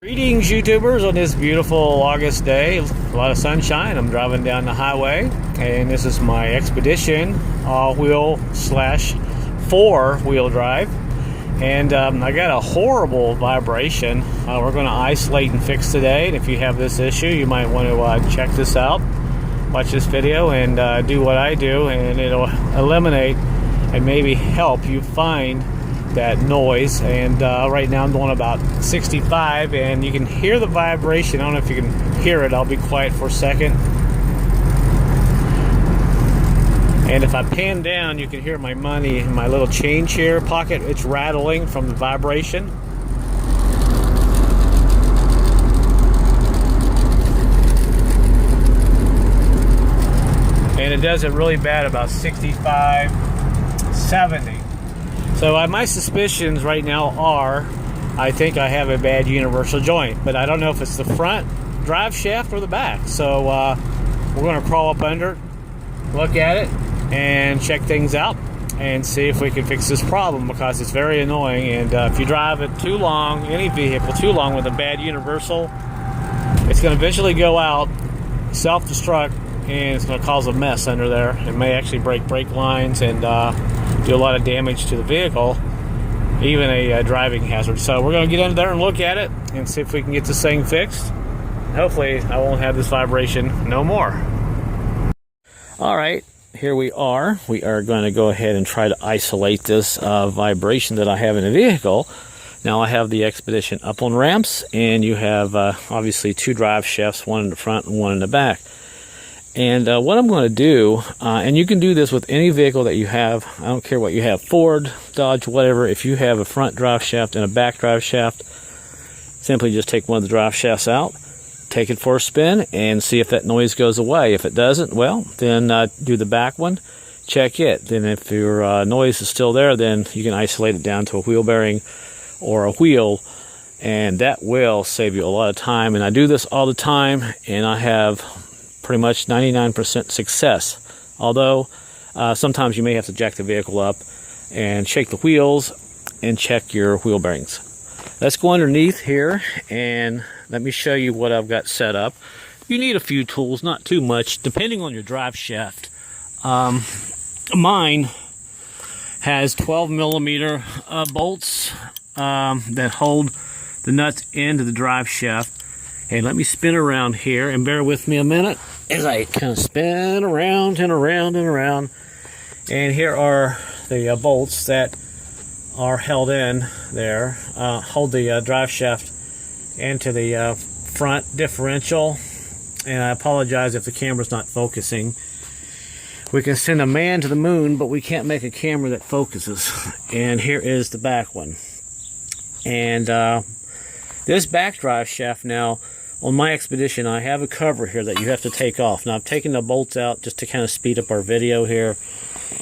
Greetings YouTubers on this beautiful August day. A lot of sunshine. I'm driving down the highway and this is my Expedition all-wheel / four-wheel drive, and I got a horrible vibration. We're going to isolate and fix today, and if you have this issue you might want to check this out, watch this video and do what I do, and it'll eliminate and maybe help you find that noise. And right now I'm doing about 65 and you can hear the vibration. I don't know if you can hear it. I'll be quiet for a second. And if I pan down you can hear my money in my little change here pocket. It's rattling from the vibration. And it does it really bad about 65, 70. So my suspicions right now are, I think I have a bad universal joint, but I don't know if it's the front drive shaft or the back. So we're going to crawl up under it, look at it, and check things out and see if we can fix this problem, because it's very annoying. And if you drive it too long, any vehicle too long with a bad universal, it's going to eventually go out, self-destruct, and it's going to cause a mess under there. It may actually break brake lines and do a lot of damage to the vehicle, even a driving hazard. So we're going to get under there and look at it and see if we can get this thing fixed. Hopefully I won't have this vibration no more. Alright, here we are. We are going to go ahead and try to isolate this vibration that I have in the vehicle. Now I have the Expedition up on ramps, and you have obviously two drive shafts, one in the front and one in the back. And what I'm going to do, and you can do this with any vehicle that you have, I don't care what you have, Ford, Dodge, whatever. If you have a front drive shaft and a back drive shaft, simply just take one of the drive shafts out, take it for a spin, and see if that noise goes away. If it doesn't, well, then do the back one, check it. Then if your noise is still there, then you can isolate it down to a wheel bearing or a wheel, and that will save you a lot of time. And I do this all the time, and I have pretty much 99% success. Although sometimes you may have to jack the vehicle up and shake the wheels and check your wheel bearings. Let's go underneath here and let me show you what I've got set up. You need a few tools, not too much, depending on your drive shaft. Mine has 12mm bolts that hold the nuts into the drive shaft. And let me spin around here, and bear with me a minute as I kind of spin around and around and around. And here are the bolts that are held in there, hold the drive shaft into the front differential. And I apologize if the camera's not focusing. We can send a man to the moon, but we can't make a camera that focuses. And here is the back one. And this back drive shaft now, on my Expedition, I have a cover here that you have to take off. Now, I've taken the bolts out just to kind of speed up our video here.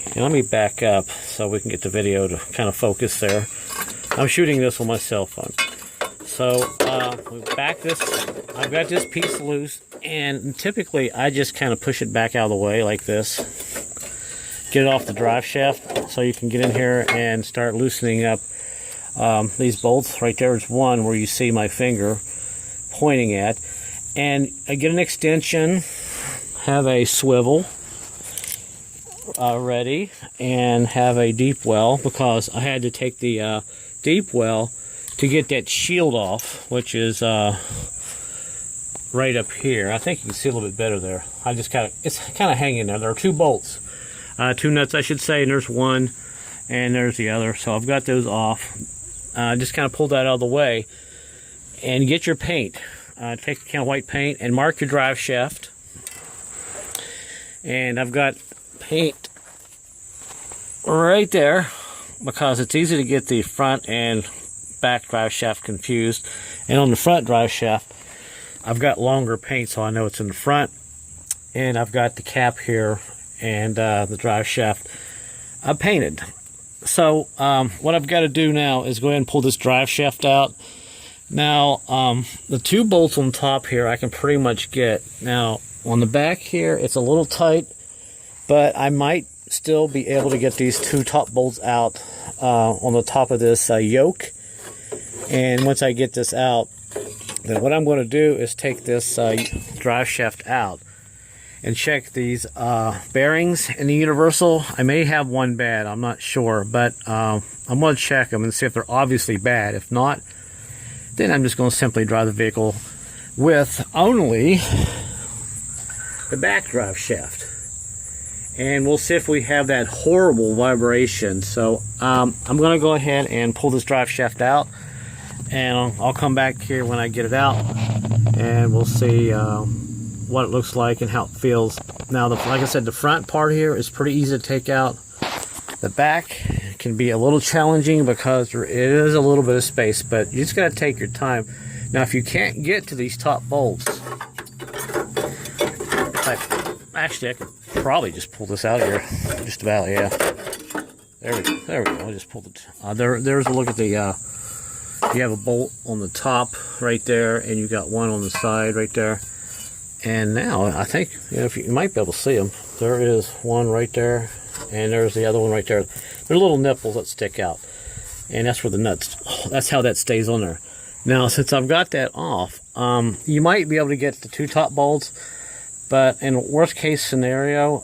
And let me back up so we can get the video to kind of focus there. I'm shooting this on my cell phone. So, we back this. I've got this piece loose, and typically I just kind of push it back out of the way like this. Get it off the drive shaft so you can get in here and start loosening up these bolts. Right there is one where you see my finger pointing at, and I get an extension, have a swivel ready, and have a deep well, because I had to take the deep well to get that shield off, which is right up here. I think you can see a little bit better there. It's kind of hanging there. There are two bolts, two nuts I should say, and there's one and there's the other. So I've got those off. Just kind of pull that out of the way. And get your paint. Take a can of white paint and mark your drive shaft. And I've got paint right there, because it's easy to get the front and back drive shaft confused. And on the front drive shaft, I've got longer paint, so I know it's in the front. And I've got the cap here and the drive shaft painted. So what I've got to do now is go ahead and pull this drive shaft out. Now, the two bolts on top here I can pretty much get. Now, on the back here, it's a little tight, but I might still be able to get these two top bolts out on the top of this yoke. And once I get this out, Then what I'm going to do is take this drive shaft out and check these bearings in the universal. I may have one bad, I'm not sure, but I'm going to check them and see if they're obviously bad. If not, then I'm just going to simply drive the vehicle with only the back drive shaft. And we'll see if we have that horrible vibration. So I'm going to go ahead and pull this drive shaft out, and I'll come back here when I get it out, and we'll see what it looks like and how it feels. Now, like I said, the front part here is pretty easy to take out. The back can be a little challenging because there is a little bit of space, but you just got to take your time. Now, if you can't get to these top bolts, actually, I could probably just pull this out of here. Just about, yeah. There we go. I just pulled it. There's a look at the. You have a bolt on the top right there, and you got one on the side right there. And now I think if you might be able to see them. There is one right there, and there's the other one right there. They're little nipples that stick out, and that's where the nuts. That's how that stays on there. Now, since I've got that off, you might be able to get the two top bolts. But in worst case scenario,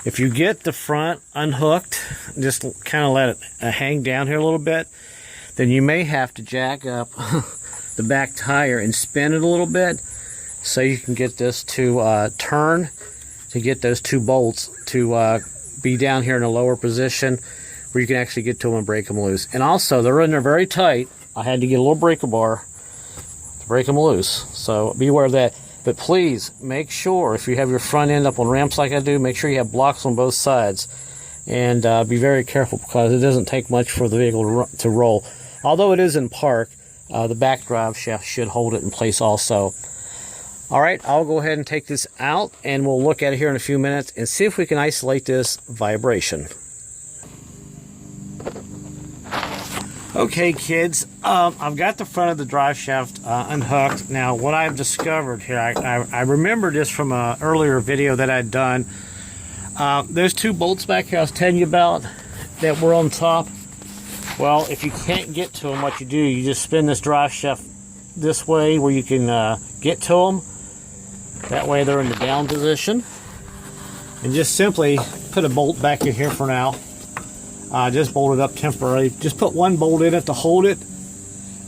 if you get the front unhooked, just kind of let it hang down here a little bit, then you may have to jack up the back tire and spin it a little bit so you can get this to turn, to get those two bolts to be down here in a lower position where you can actually get to them and break them loose. And also, they're in there very tight. I had to get a little breaker bar to break them loose, so be aware of that. But please make sure, if you have your front end up on ramps like I do, make sure you have blocks on both sides. And be very careful, because it doesn't take much for the vehicle to roll. Although it is in park, the back drive shaft should hold it in place also. All right, I'll go ahead and take this out, and we'll look at it here in a few minutes and see if we can isolate this vibration. Okay, kids, I've got the front of the drive shaft unhooked. Now, what I've discovered here, I remember this from an earlier video that I'd done. Those two bolts back here I was telling you about that were on top. Well, if you can't get to them, what you do, you just spin this drive shaft this way where you can get to them. That way they're in the down position. And just simply put a bolt back in here for now. Just bolt it up temporarily. Just put one bolt in it to hold it,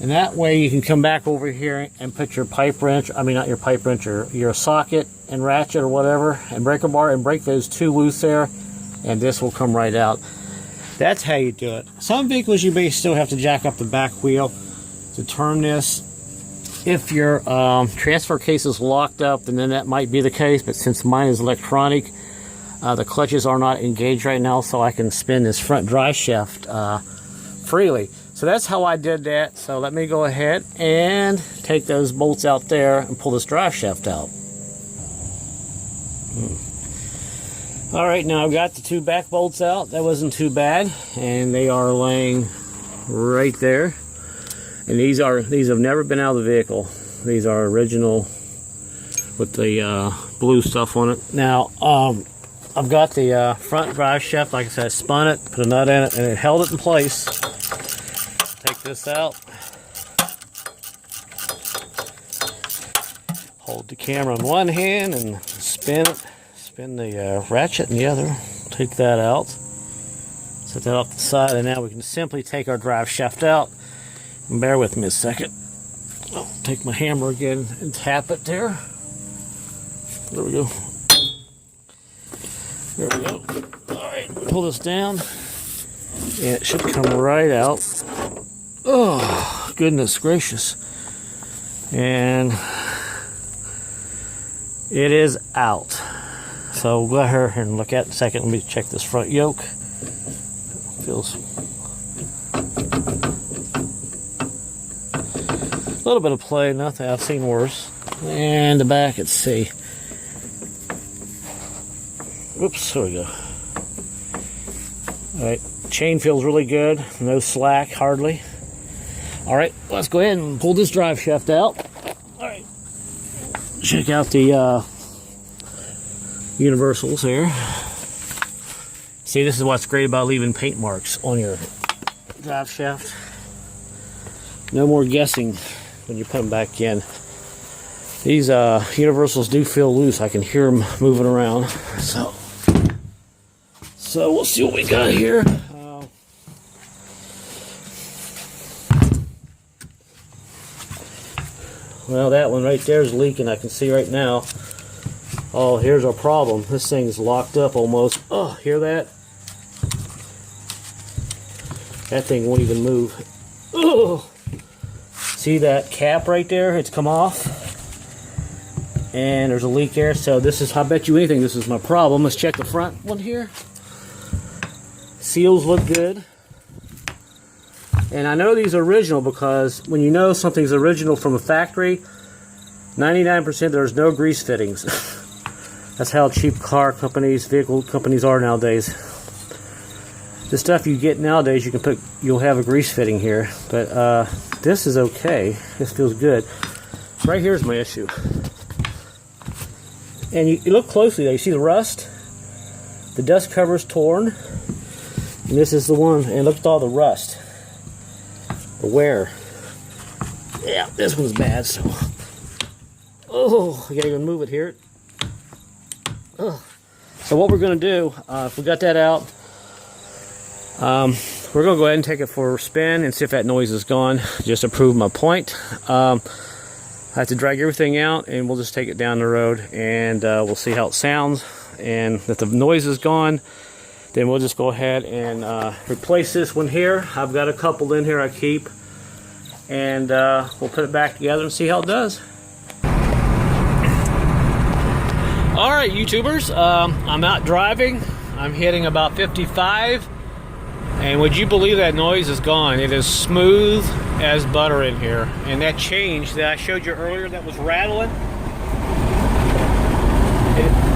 and that way you can come back over here and put your pipe wrench, I mean not your pipe wrench, your socket and ratchet or whatever, and breaker bar, and break those two loose there, and this will come right out. That's how you do it. Some vehicles you may still have to jack up the back wheel to turn this. If your transfer case is locked up, then that might be the case, but since mine is electronic, the clutches are not engaged right now, so I can spin this front drive shaft freely. So that's how I did that. So let me go ahead and take those bolts out there and pull this drive shaft out. All right, now I've got the two back bolts out. That wasn't too bad, and they are laying right there. And these have never been out of the vehicle. These are original with the blue stuff on it. Now, I've got the front drive shaft, like I said, I spun it, put a nut in it, and it held it in place. Take this out. Hold the camera in one hand and spin it. Spin the ratchet in the other. Take that out. Set that off to the side, and now we can simply take our drive shaft out. And bear with me a second. I'll take my hammer again and tap it there. There we go. There we go. Alright, pull this down. And it should come right out. Oh, goodness gracious. And it is out. So we'll go ahead and look at it in a second. Let me check this front yoke. Feels a little bit of play, nothing I've seen worse. And the back, let's see. Oops, there we go. Alright, chain feels really good. No slack, hardly. Alright, let's go ahead and pull this drive shaft out. Alright, check out the universals here. See, this is what's great about leaving paint marks on your drive shaft. No more guessing. when you put them back in. These universals do feel loose. I can hear them moving around. So we'll see what we got here. Well, that one right there is leaking. I can see right now. Oh, here's our problem. This thing's locked up almost. Oh, hear that? That thing won't even move. Oh, see that cap right there? It's come off. And there's a leak there. So this is, I bet you anything, this is my problem. Let's check the front one here. Seals look good. And I know these are original because when you know something's original from a factory, 99% there's no grease fittings. That's how cheap car companies, vehicle companies are nowadays. The stuff you get nowadays, you'll have a grease fitting here. But this is okay. This feels good. Right here's my issue. And you look closely though, you see the rust? The dust cover's torn. And this is the one, and look at all the rust. The wear. Yeah, this one's bad, so. Oh, I can't even move it here. Oh. So what we're going to do, if we got that out, we're going to go ahead and take it for a spin and see if that noise is gone, just to prove my point. I have to drag everything out, and we'll just take it down the road, and we'll see how it sounds. And if the noise is gone, then we'll just go ahead and replace this one here. I've got a couple in here I keep. And we'll put it back together and see how it does. Alright, YouTubers, I'm out driving. I'm hitting about 55. And would you believe that noise is gone? It is smooth as butter in here. And that change that I showed you earlier that was rattling,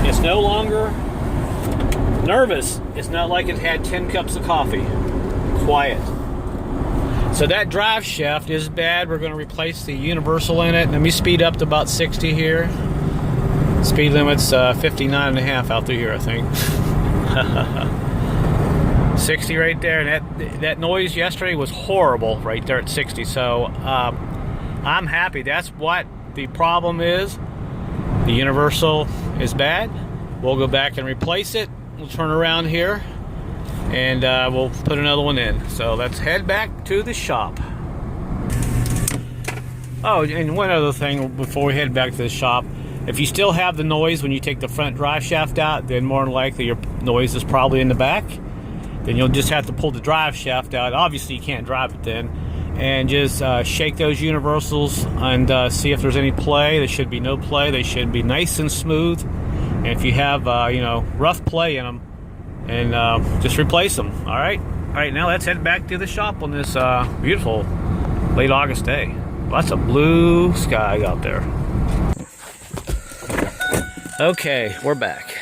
it's no longer nervous. It's not like it had 10 cups of coffee. Quiet. So that drive shaft is bad. We're going to replace the universal in it. Let me speed up to about 60 here. Speed limit's 59.5 out through here, I think. 60 right there. And that noise yesterday was horrible right there at 60. So I'm happy. That's what the problem is. The universal is bad. We'll go back and replace it. We'll turn around here and we'll put another one in. So let's head back to the shop. Oh, and one other thing before we head back to the shop. If you still have the noise when you take the front drive shaft out, then more than likely your noise is probably in the back. Then you'll just have to pull the drive shaft out. Obviously you can't drive it then. And just shake those universals and see if there's any play. There should be no play. They should be nice and smooth. And if you have rough play in them, and just replace them. All right, now let's head back to the shop on this beautiful late August day. Lots of blue sky out there. Okay, we're back.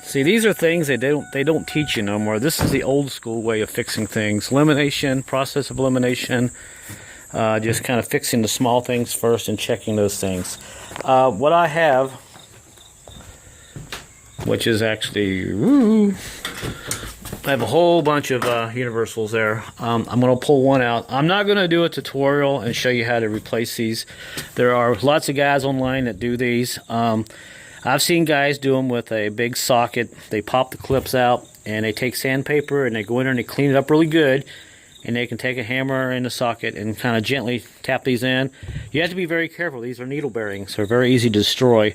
See, these are things they don't teach you no more. This is the old school way of fixing things. Elimination, process of elimination. Just kind of fixing the small things first and checking those things. What I have, which is actually, I have a whole bunch of universals there. I'm going to pull one out. I'm not going to do a tutorial and show you how to replace these. There are lots of guys online that do these. I've seen guys do them with a big socket. They pop the clips out and they take sandpaper and they go in there and they clean it up really good. And they can take a hammer in the socket and kind of gently tap these in. You have to be very careful. These are needle bearings. They're very easy to destroy.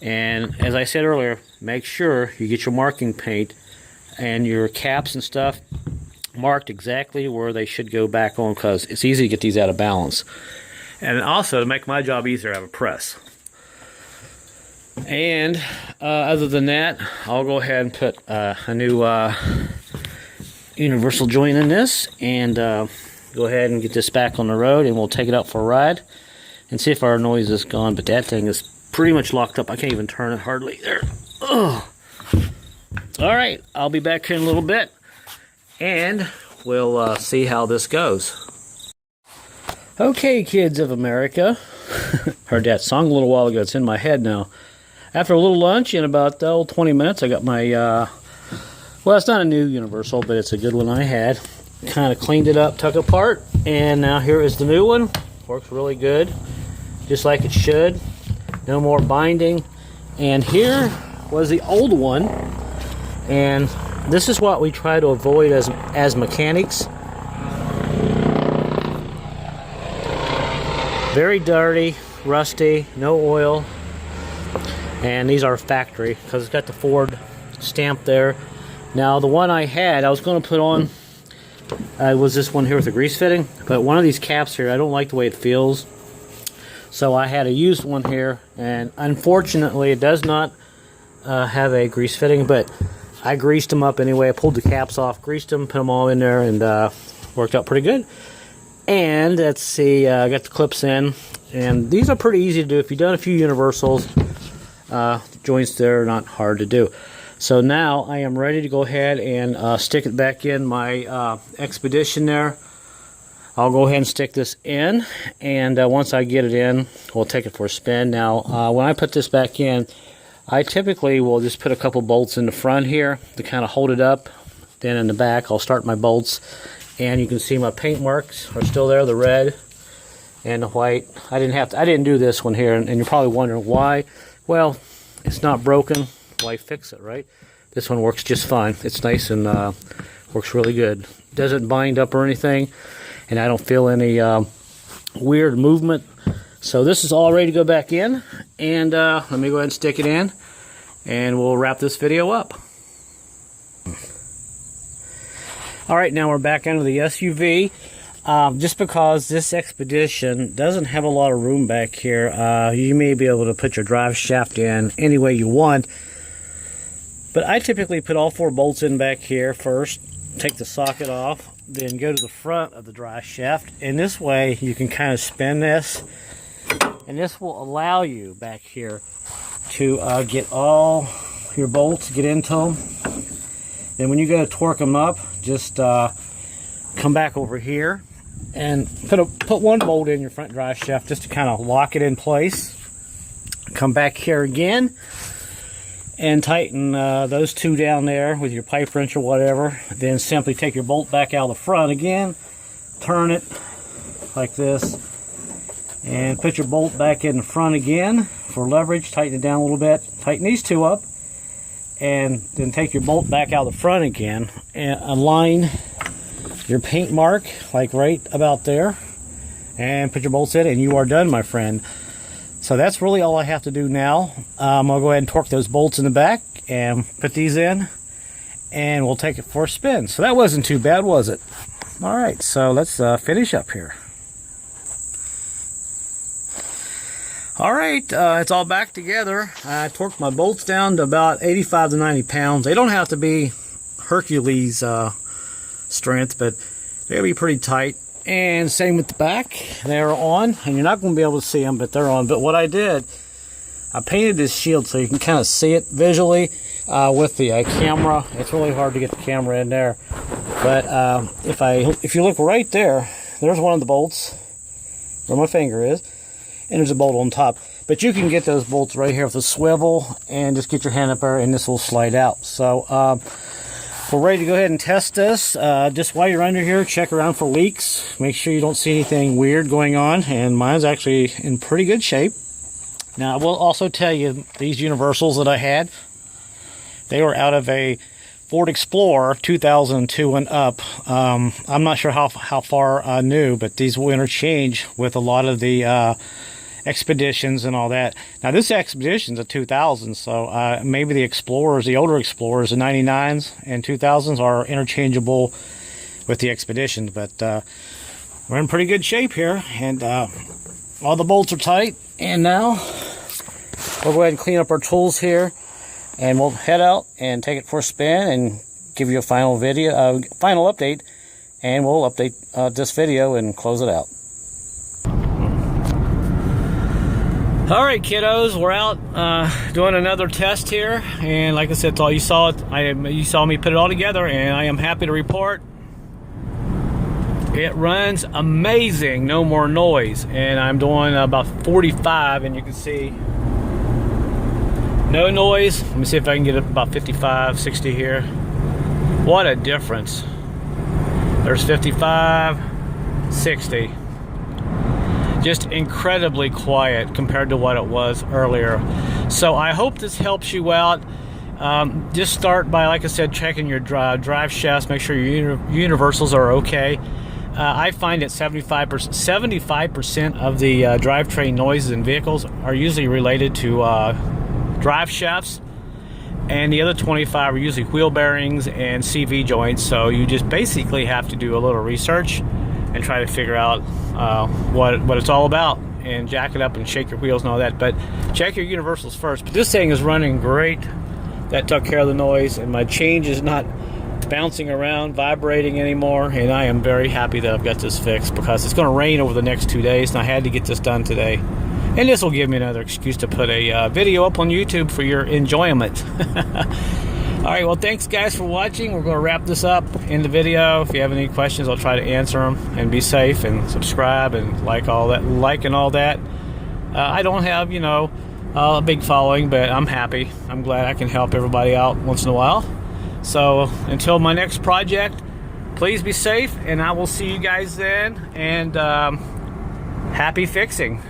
And as I said earlier, make sure you get your marking paint and your caps and stuff marked exactly where they should go back on, because it's easy to get these out of balance. And also, to make my job easier, I have a press. And other than that, I'll go ahead and put a new universal joint in this and go ahead and get this back on the road, and we'll take it out for a ride and see if our noise is gone. But that thing is pretty much locked up. I can't even turn it hardly there. Oh. All right, I'll be back here in a little bit and we'll see how this goes. Okay, kids of America. Heard that song a little while ago. It's in my head now. After a little lunch, in about 20 minutes, I got my well, it's not a new universal, but it's a good one I had. Kind of cleaned it up, took it apart, and now here is the new one. Works really good. just like it should. No more binding. And here was the old one, and this is what we try to avoid as mechanics. Very dirty, rusty, no oil, and these are factory because it's got the Ford stamp there. Now the one I had, I was going to put on was this one here with the grease fitting, but one of these caps here, I don't like the way it feels, so I had a used one here, and unfortunately it does not have a grease fitting, but I greased them up anyway. I pulled the caps off, greased them, put them all in there, and worked out pretty good. And let's see, I got the clips in, and these are pretty easy to do. If you've done a few universals, the joints there are not hard to do. So now I am ready to go ahead and stick it back in my Expedition there. I'll go ahead and stick this in, and once I get it in, we'll take it for a spin. Now, when I put this back in, I typically will just put a couple bolts in the front here to kind of hold it up. Then in the back, I'll start my bolts, and you can see my paint marks are still there, the red and the white. I didn't do this one here, and you're probably wondering why. Well, it's not broken. Why fix it, right? This one works just fine. It's nice and works really good. Doesn't bind up or anything, and I don't feel any weird movement. So this is all ready to go back in, and let me go ahead and stick it in, and we'll wrap this video up. Alright, now we're back into the SUV. Just because this Expedition doesn't have a lot of room back here, you may be able to put your drive shaft in any way you want, but I typically put all 4 bolts in back here first, take the socket off, then go to the front of the drive shaft, and this way you can kind of spin this, and this will allow you back here to get all your bolts, get into them. Then when you go to torque them up, just come back over here and put one bolt in your front drive shaft just to kind of lock it in place. Come back here again and tighten those 2 down there with your pipe wrench or whatever. Then simply take your bolt back out of the front again, turn it like this, and put your bolt back in the front again for leverage. Tighten it down a little bit. Tighten these 2 up, and then take your bolt back out the front again and align your paint mark like right about there, and put your bolts in, and you are done, my friend. So that's really all I have to do now. I'll go ahead and torque those bolts in the back and put these in, and we'll take it for a spin. So that wasn't too bad, was it? All right, so let's finish up here. All right, it's all back together. I torqued my bolts down to about 85 to 90 pounds. They don't have to be Hercules strength, but they'll be pretty tight. And same with the back. They're on, and you're not going to be able to see them, but they're on. But what I did, I painted this shield so you can kind of see it visually with the camera. It's really hard to get the camera in there. But if you look right there, there's one of the bolts where my finger is. And there's a bolt on top, but you can get those bolts right here with a swivel and just get your hand up there and this will slide out. So we're ready to go ahead and test this. Just while you're under here, check around for leaks, make sure you don't see anything weird going on, and mine's actually in pretty good shape. Now I will also tell you, these universals that I had, they were out of a Ford Explorer 2002 and up. I'm not sure how far new, but these will interchange with a lot of the Expeditions and all that. Now this Expedition's a 2000, so maybe the Explorers, the older Explorers, the 99s and 2000s are interchangeable with the Expeditions, but we're in pretty good shape here, and all the bolts are tight. And now we'll go ahead and clean up our tools here, and we'll head out and take it for a spin and give you a final video, final update, and we'll update this video and close it out. All right, kiddos, we're out doing another test here, and like I said, you saw me put it all together, and I am happy to report it runs amazing. No more noise, and I'm doing about 45, and you can see no noise. Let me see if I can get it about 55, 60 here. What a difference. There's 55, 60. just incredibly quiet compared to what it was earlier. So I hope this helps you out. Just start by, like I said, checking your drive shafts, make sure your universals are okay. I find that 75% of the drivetrain noises in vehicles are usually related to drive shafts, and the other 25 are usually wheel bearings and CV joints. So you just basically have to do a little research and try to figure out what it's all about, and jack it up and shake your wheels and all that. But check your universals first. But this thing is running great. That took care of the noise, and my change is not bouncing around, vibrating anymore, and I am very happy that I've got this fixed, because it's going to rain over the next 2 days, and I had to get this done today. And this will give me another excuse to put a video up on YouTube for your enjoyment. Alright, well, thanks guys for watching. We're going to wrap this up in the video. If you have any questions, I'll try to answer them. And be safe, and subscribe, and like and all that. I don't have, a big following, but I'm happy. I'm glad I can help everybody out once in a while. So until my next project, please be safe, and I will see you guys then, and happy fixing.